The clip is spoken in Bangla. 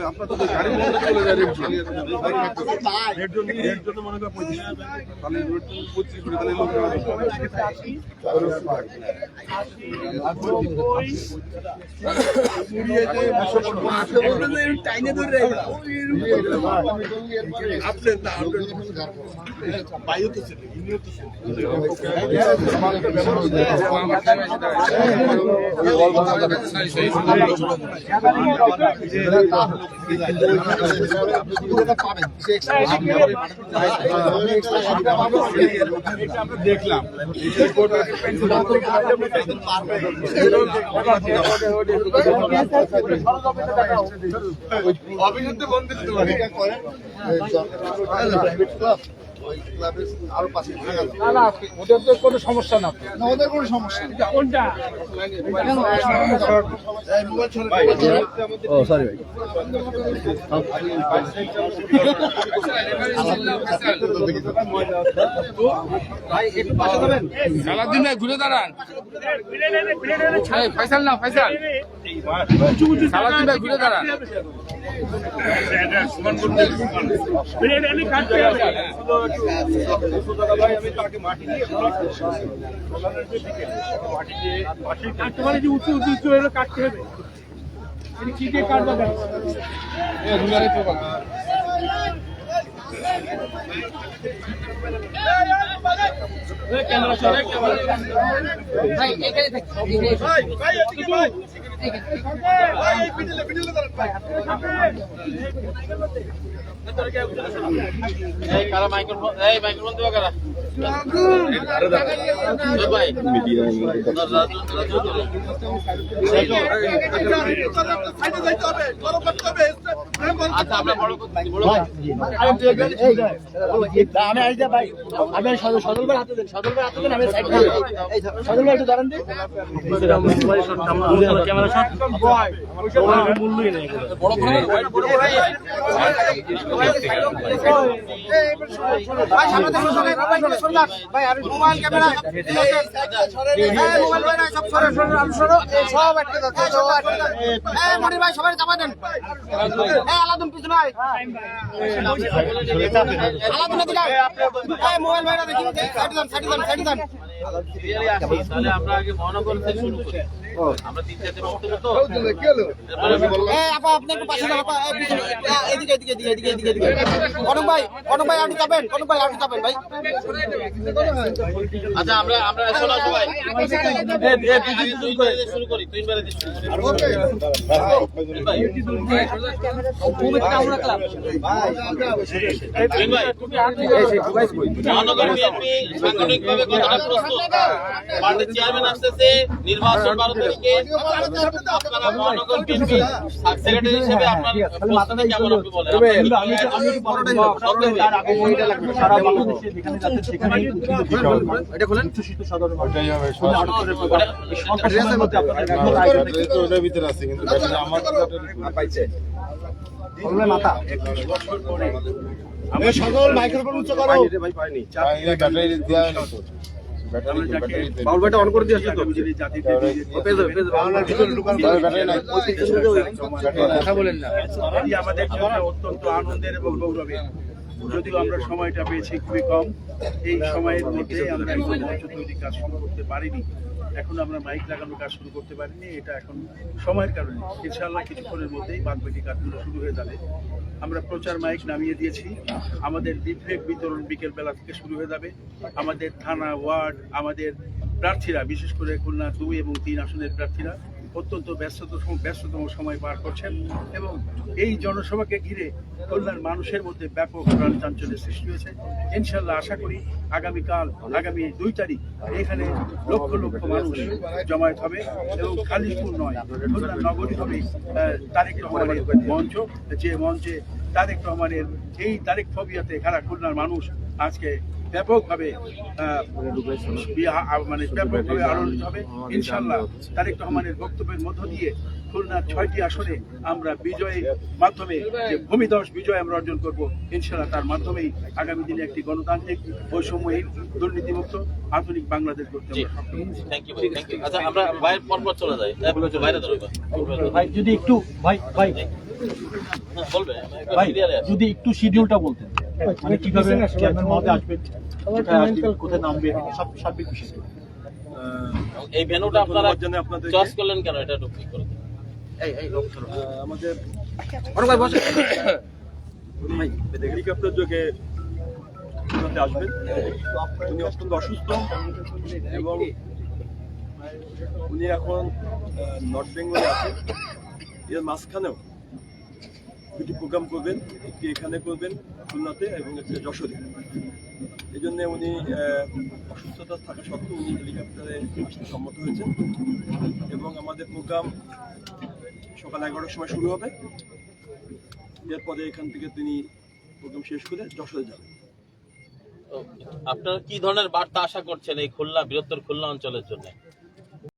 আপনার তো গাড়ি বন্ধ চলে যায় রেড জন্য মনে করেন 25 তাহলে 25 করে তাহলে লোক টাইনে ধরে আপনি না বায়ু তো ছিল ইনিও তো ছিল দেখলাম অভিযুক্ত বন্ধ দিতে পারে আরো পাশে ওদের তো কোনো সমস্যা না ওদের কোনো সমস্যা নেই কোনটা ও সরি ভাই একটু পাশে যাবেন সালাউদ্দিন ভাই ঘুরে দাঁড়ান ফয়সাল না ফয়সাল সালাউদ্দিন ভাই ঘুরে দাঁড়ান সমান করতে আমি কাটতে হবে ভাই আমি তাকে মাটি দিয়ে কাটতে মানে যে উঁচু উঁচু উঁচু হলে কাটতে হবে কি দিয়ে কাটবে ক্যামেরা চলে ভাই এখানে থাক ভাই এদিকে ভাই ভাই পিছলে পিছলে এই কারা মাইক্রোফোন এই মাইক্রোফোন দিবা কারা ভাই মিডিয়া সাইডে যাইতে হবে বড় করতে হবে আচ্ছা আমরা বড় ভাই আমি আই যা ভাই আমি সদল ভাই হাতে দেন আমি সাইড করে এই সদল ভাই একটু দাঁড়ান দিন ক্যামেরা শট ভাই মূল্যই নাই বড় বড় ভাই ভাই সামনে দেখো শুনলাম ভাই আর মোবাইল ক্যামেরা মোবাইল ভাই সব সরে সরে সব একটা দাও এই মনির ভাই সবাই চাপা দেন এই আলাদম পিছনে ভাই আলাদম দিকে এই মোবাইল ভাইরা দেখি সাইড দেন তাহলে আমরা আগে মহানগর থেকে শুরু করি আমরা তিন চারটে বক্তব্য তো এই আপা আপনি একটু পাশে দাঁড়ান আপা এদিকে কনক ভাই আপনি যাবেন কনক ভাই আপনি যাবেন ভাই আচ্ছা আমরা শোনা সবাই শুরু করি তিন বারে শুরু করি ভাই আমরা ক্লাব ভাই মহানগর বিএনপি সাংগঠনিকভাবে কথাটা প্রস্তুত পার্টির চেয়ারম্যান আসছে নির্বাচন 12 তারিখে আপনারা মহানগর বিএনপি সেক্রেটারি হিসেবে আপনার প্রস্তুতি কেমন আপনি বলেন আমি তার আগে ওইটা লাগবে সারা বাংলাদেশে যেখানে যাচ্ছে সেখানে এটা বলেন সুশীত সদর ওইটাই হবে সরকারের মধ্যে আপনারা ওটার ভিতরে আছে কিন্তু আমার পাইছে বললে মাথা 21 বছর পরে আমি সকল মাইক্রোফোন উচ্চ করো ভাই পাইনি ব্যাটারি দেয়া হয়নি বাউলটা অন করে দিয়েছে তো জাতি পেজ বাংলার ভিতরে ঢুকান ব্যাটারি নাই কথা বলেন না এই আমাদের জন্য অত্যন্ত আনন্দের এবং গৌরবের যদিও আমরা সময়টা পেয়েছি খুবই কম এই সময়ের মধ্যে আমরা মঞ্চ তৈরি কাজ শুরু করতে পারিনি এখন আমরা মাইক লাগানোর কাজ শুরু করতে পারিনি এটা এখন সময়ের কারণে ইনশাআল্লাহ কিছুক্ষণের মধ্যেই বাদবাকি কাজগুলো শুরু হয়ে যাবে আমরা প্রচার মাইক নামিয়ে দিয়েছি আমাদের লিফলেট বিতরণ বিকেল বেলা থেকে শুরু হয়ে যাবে আমাদের থানা ওয়ার্ড আমাদের প্রার্থীরা বিশেষ করে খুলনা 2 এবং 3 আসনের প্রার্থীরা অত্যন্ত ব্যস্ততম সময় পার করছেন এবং এই জনসভাকে ঘিরে খুলনার মানুষের মধ্যে ব্যাপক প্রাণচাঞ্চল্যের সৃষ্টি হয়েছে ইনশাআল্লাহ আশা করি আগামী 2 তারিখ এখানে লক্ষ লক্ষ মানুষ জমায়েত হবে এবং খালিশপুর নয় খুলনার নগরী হবে তারেক রহমানের মঞ্চ যে মঞ্চে তারেক রহমানের এই তারেক ফোবিয়াতে খারাপ খুলনার মানুষ আজকে ব্যাপকভাবে মানে ব্যাপকভাবে আলোচিত হবে ইনশাআল্লাহ। তারেক রহমানের বক্তব্যের মধ্য দিয়ে খুলনার 6টি আসনে আমরা বিজয়ের মাধ্যমে যে ভূমিধস বিজয় আমরা অর্জন করব ইনশাআল্লাহ। তার মাধ্যমেই আগামী দিনে একটি গণতান্ত্রিক বৈষম্যহীন দুর্নীতিমুক্ত আধুনিক বাংলাদেশ করতে আচ্ছা আমরা বাইরে পরপর চলে যাই, বাইরে ধরবে ভাই যদি একটু ভাই বলবে ভাই যদি একটু শিডিউলটা বলতেন, মানে কিভাবে চেয়ারম্যান মহোদয় আসবেন, কোথায় নামবে, সব সার্বিক বিষয়। এই ভেন্যুটা আপনারা চয়েস করলেন কেন, এটা একটু ঠিক করে দিন। আমাদের হেলিকপ্টার যোগে আসবেন। উনি অত্যন্ত অসুস্থ এবং উনি এখন নর্থ বেঙ্গলে আছেন। এর মাঝখানেও দুটি প্রোগ্রাম করবেন, একটি এখানে করবেন খুলনাতে এবং একটি যশোরে। এই জন্য উনি অসুস্থতা থাকা সত্ত্বেও উনি হেলিকপ্টারে আসতে সম্মত হয়েছেন এবং আমাদের প্রোগ্রাম সকাল 11টার সময় শুরু হবে। এরপরে এখান থেকে তিনি প্রোগ্রাম শেষ করে যশোরে যাবেন। আপনারা কি ধরনের বার্তা আশা করছেন এই খুলনা বৃহত্তর খুলনা অঞ্চলের জন্য?